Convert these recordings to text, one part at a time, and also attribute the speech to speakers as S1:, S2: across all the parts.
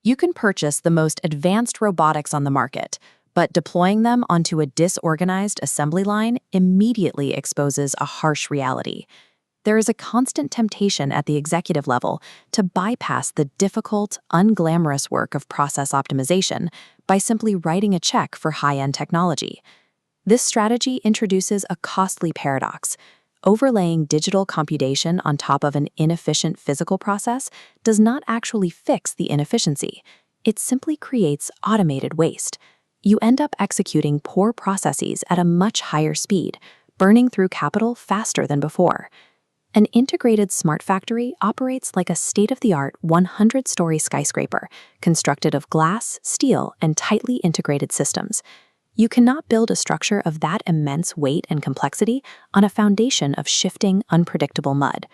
S1: You can purchase the most advanced robotics on the market, but deploying them onto a disorganized assembly line immediately exposes a harsh reality. There is a constant temptation at the executive level to bypass the difficult, unglamorous work of process optimization by simply writing a check for high-end technology. This strategy introduces a costly paradox. Overlaying digital computation on top of an inefficient physical process does not actually fix the inefficiency. It simply creates automated waste. You end up executing poor processes at a much higher speed, burning through capital faster than before. An integrated smart factory operates like a state-of-the-art 100-story skyscraper, constructed of glass, steel, and tightly integrated systems. You cannot build a structure of that immense weight and complexity on a foundation of shifting, unpredictable mud.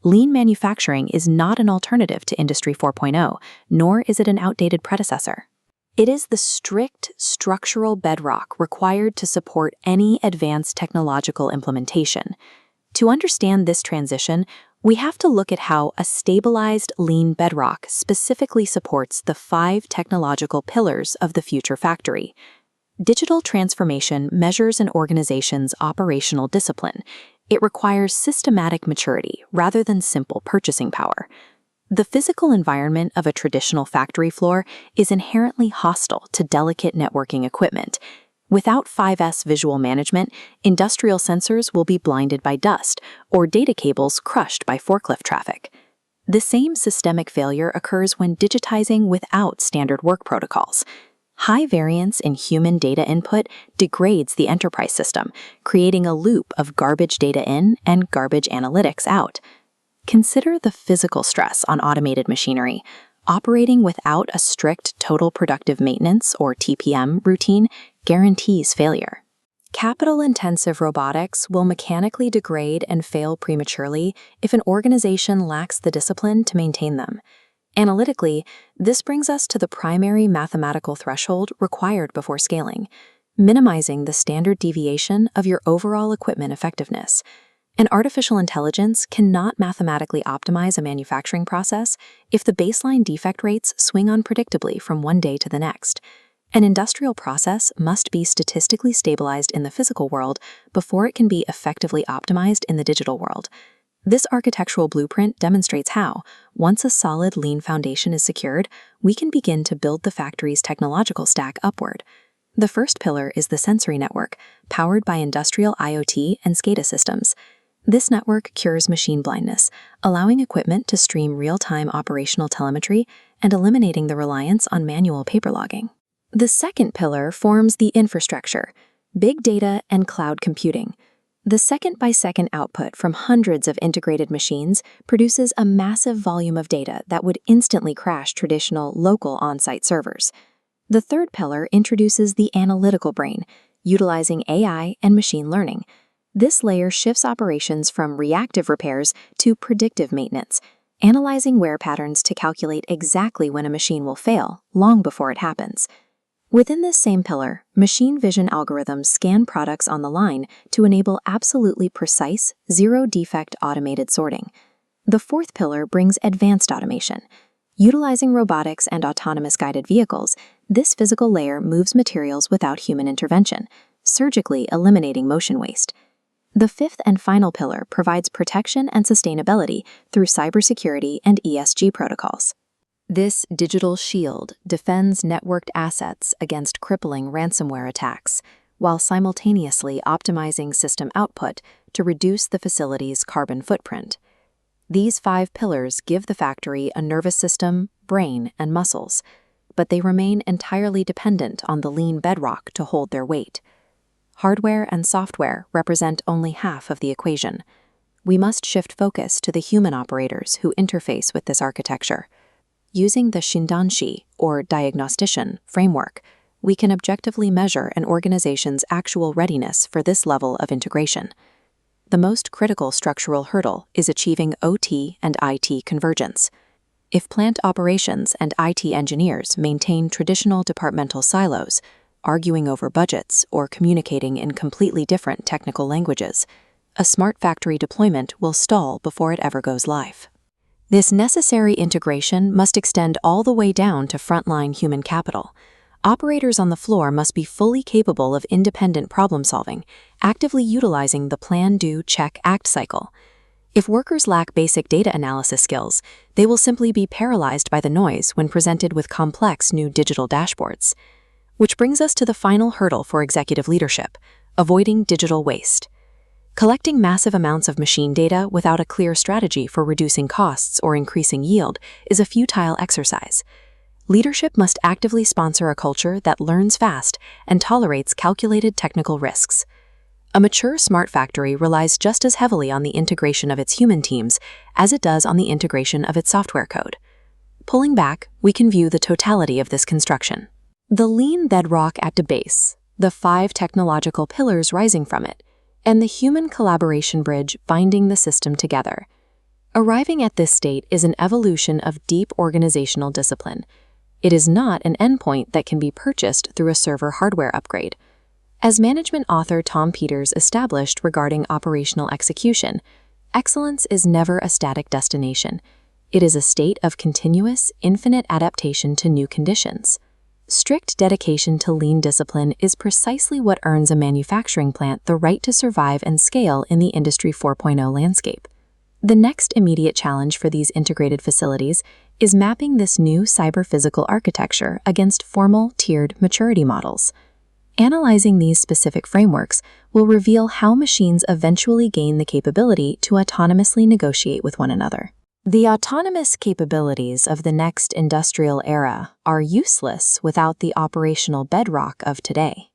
S1: Lean manufacturing is not an alternative to Industry 4.0, nor is it an outdated predecessor. It is the strict, structural bedrock required to support any advanced technological implementation. To understand this transition, we have to look at how a stabilized lean bedrock specifically supports the 5 technological pillars of the future factory. Digital transformation measures an organization's operational discipline. It requires systematic maturity rather than simple purchasing power. The physical environment of a traditional factory floor is inherently hostile to delicate networking equipment. Without 5S visual management, industrial sensors will be blinded by dust or data cables crushed by forklift traffic. The same systemic failure occurs when digitizing without standard work protocols. High variance in human data input degrades the enterprise system, creating a loop of garbage data in and garbage analytics out. Consider the physical stress on automated machinery. Operating without a strict total productive maintenance or TPM routine guarantees failure. Capital-intensive robotics will mechanically degrade and fail prematurely if an organization lacks the discipline to maintain them. Analytically, this brings us to the primary mathematical threshold required before scaling, minimizing the standard deviation of your overall equipment effectiveness. An artificial intelligence cannot mathematically optimize a manufacturing process if the baseline defect rates swing unpredictably from one day to the next. An industrial process must be statistically stabilized in the physical world before it can be effectively optimized in the digital world. This architectural blueprint demonstrates how, once a solid lean foundation is secured, we can begin to build the factory's technological stack upward. The first pillar is the sensory network, powered by industrial IoT and SCADA systems. This network cures machine blindness, allowing equipment to stream real-time operational telemetry and eliminating the reliance on manual paper logging. The second pillar forms the infrastructure, big data and cloud computing. The second-by-second output from hundreds of integrated machines produces a massive volume of data that would instantly crash traditional local on-site servers. The third pillar introduces the analytical brain, utilizing AI and machine learning. This layer shifts operations from reactive repairs to predictive maintenance, analyzing wear patterns to calculate exactly when a machine will fail, long before it happens. Within this same pillar, machine vision algorithms scan products on the line to enable absolutely precise, zero-defect automated sorting. The fourth pillar brings advanced automation. Utilizing robotics and autonomous guided vehicles, this physical layer moves materials without human intervention, surgically eliminating motion waste. The fifth and final pillar provides protection and sustainability through cybersecurity and ESG protocols. This digital shield defends networked assets against crippling ransomware attacks, while simultaneously optimizing system output to reduce the facility's carbon footprint. These 5 pillars give the factory a nervous system, brain, and muscles, but they remain entirely dependent on the lean bedrock to hold their weight. Hardware and software represent only half of the equation. We must shift focus to the human operators who interface with this architecture. Using the Shindanshi, or diagnostician, framework, we can objectively measure an organization's actual readiness for this level of integration. The most critical structural hurdle is achieving OT and IT convergence. If plant operations and IT engineers maintain traditional departmental silos, arguing over budgets or communicating in completely different technical languages, a smart factory deployment will stall before it ever goes live. This necessary integration must extend all the way down to frontline human capital. Operators on the floor must be fully capable of independent problem-solving, actively utilizing the plan, do, check, act cycle. If workers lack basic data analysis skills, they will simply be paralyzed by the noise when presented with complex new digital dashboards. Which brings us to the final hurdle for executive leadership: avoiding digital waste. Collecting massive amounts of machine data without a clear strategy for reducing costs or increasing yield is a futile exercise. Leadership must actively sponsor a culture that learns fast and tolerates calculated technical risks. A mature smart factory relies just as heavily on the integration of its human teams as it does on the integration of its software code. Pulling back, we can view the totality of this construction. The lean bedrock at the base, the 5 technological pillars rising from it, and the human collaboration bridge binding the system together. Arriving at this state is an evolution of deep organizational discipline. It is not an endpoint that can be purchased through a server hardware upgrade. As management author Tom Peters established regarding operational execution, excellence is never a static destination. It is a state of continuous, infinite adaptation to new conditions. Strict dedication to lean discipline is precisely what earns a manufacturing plant the right to survive and scale in the Industry 4.0 landscape. The next immediate challenge for these integrated facilities is mapping this new cyber-physical architecture against formal, tiered maturity models. Analyzing these specific frameworks will reveal how machines eventually gain the capability to autonomously negotiate with one another. The autonomous capabilities of the next industrial era are useless without the operational bedrock of today.